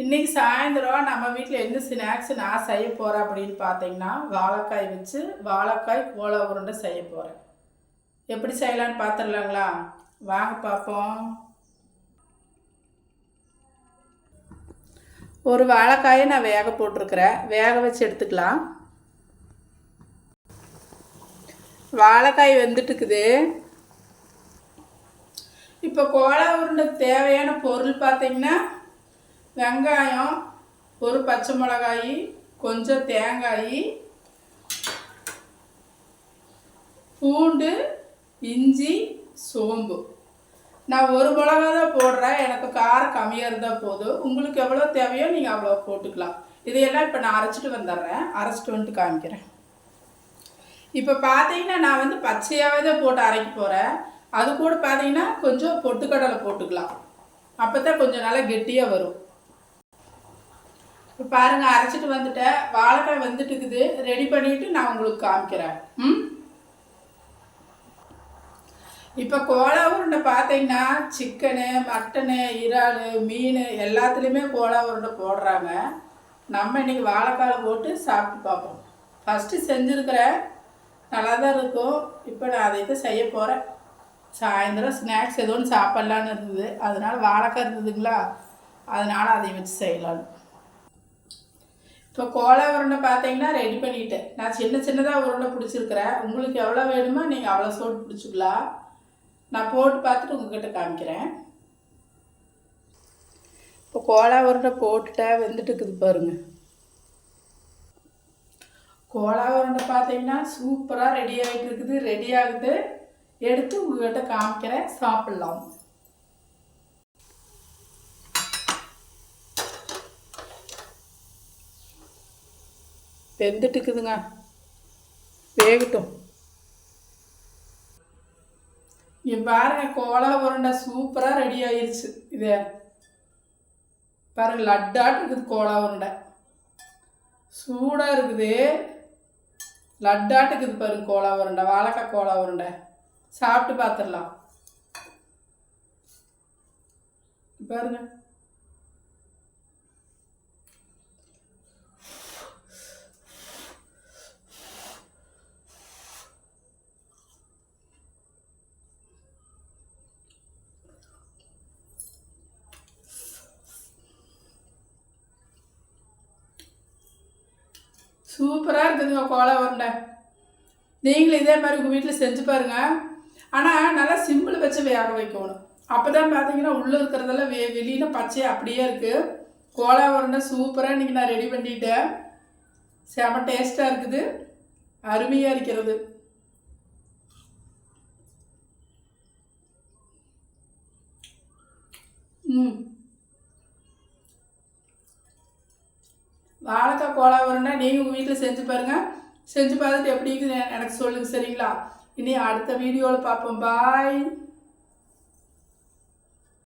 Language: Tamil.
இன்றைக்கி சாயந்தரம் நம்ம வீட்டில் என்ன ஸ்நாக்ஸ் நான் செய்ய போகிறேன் அப்படின்னு பார்த்தீங்கன்னா, வாழைக்காய் வச்சு வாழைக்காய் கோலா உருண்டை செய்ய போகிறேன். எப்படி செய்யலான்னு பார்த்துடலாங்களா? வாங்க பார்ப்போம். ஒரு வாழைக்காயை நான் வேக போட்டிருக்கிறேன். வேக வச்சு எடுத்துக்கலாம். வாழைக்காய் வெந்துட்டுக்குது. இப்போ கோலா உருண்டைக்கு தேவையான பொருள் பார்த்தீங்கன்னா, வெங்காயம், ஒரு பச்சை மிளகாய், கொஞ்சம் தேங்காய், பூண்டு, இஞ்சி, சோம்பு. நான் ஒரு மிளகா தான் போடுறேன். எனக்கு காரம் கம்மியாக இருந்தால் போதும். உங்களுக்கு எவ்வளோ தேவையோ நீங்கள் அவ்வளோ போட்டுக்கலாம். இதையெல்லாம் இப்போ நான் அரைச்சிட்டு வந்துடுறேன். அரைச்சிட்டு வந்துட்டு காமிக்கிறேன். இப்போ பார்த்தீங்கன்னா நான் வந்து பச்சையாகவே தான் போட்டு அரைக்க போகிறேன். அது கூட பார்த்தீங்கன்னா கொஞ்சம் பொட்டுக்கடலை போட்டுக்கலாம். அப்போ தான் கொஞ்சம் நல்லா கெட்டியாக வரும். இப்போ பாருங்கள், அரைச்சிட்டு வந்துட்டேன். வாழைக்காய் வந்துட்டு இருக்குது. ரெடி பண்ணிவிட்டு நான் உங்களுக்கு காமிக்கிறேன். இப்போ கோலா உருண்டை பார்த்தீங்கன்னா சிக்கனு, மட்டனு, இறால், மீன் எல்லாத்துலேயுமே கோலா உருண்டை போடுறாங்க. நம்ம இன்றைக்கி வாழைக்காய் போட்டு சாப்பிட்டு பார்ப்போம். ஃபஸ்ட்டு செஞ்சுருக்கிறேன், நல்லா தான் இருக்கும். இப்போ நான் அதை தான் செய்ய போகிறேன். சாயந்தரம் ஸ்நாக்ஸ் ஏதோ ஒன்று சாப்பிட்லான்னு இருந்தது. அதனால் வாழைக்காய் இருந்ததுங்களா, அதனால் அதை வச்சு செய்யலான்னு. இப்போ கோலா உருண்டை பார்த்தீங்கன்னா ரெடி பண்ணிவிட்டேன். நான் சின்னதாக உருண்டை பிடிச்சிருக்கிறேன். உங்களுக்கு எவ்வளோ வேணுமோ நீங்கள் அவ்வளோ சோட்டு பிடிச்சிக்கலாம். நான் போட்டு பார்த்துட்டு உங்கள்கிட்ட காமிக்கிறேன். இப்போ கோலா உருண்டை போட்டுட்டேன், வெந்துட்டு இருக்குது பாருங்கள். கோலா உருண்டை பார்த்தீங்கன்னா சூப்பராக ரெடி ஆகிட்டு இருக்குது. ரெடி ஆகுது. எடுத்து உங்கள்கிட்ட காமிக்கிறேன். சாப்பிட்லாம். வெந்துட்டுக்குதுங்க, வேகட்டும். இங்கே பாருங்க, கோலா உருண்டை சூப்பராக ரெடி ஆயிடுச்சு. இது பாருங்க, லட்டாட்டு இருக்குது. கோலா உருண்டை சூடாக இருக்குது. லட்டாட்டு இருக்குது பாருங்க. கோலா உருண்டை, வாழைக்காய் கோலா உருண்டை சாப்பிட்டு பார்த்துடலாம். பாருங்க, சூப்பராக இருக்குதுங்க கோலா உருண்டை. நீங்களும் இதே மாதிரி உங்கள் வீட்டில் செஞ்சு பாருங்கள். ஆனால் நல்லா சிம்பிள் வச்சு வேக வைக்கணும். அப்போ தான் பார்த்தீங்கன்னா உள்ளே இருக்கிறதெல்லாம் வெளியில் பச்சையாக அப்படியே இருக்குது. கோலா உருண்டை சூப்பராக இன்றைக்கி நான் ரெடி பண்ணிட்டேன். செம டேஸ்ட்டாக இருக்குது. அருமையாக இருக்கிறது. வாழைக்காய் கோலா உருண்டை நீங்கள் உங்கள் வீட்டில் செஞ்சு பாருங்கள். செஞ்சு பார்த்துட்டு எப்படி இருக்குது எனக்கு சொல்லுங்கள், சரிங்களா? இனி அடுத்த வீடியோவில் பார்ப்போம். பாய்.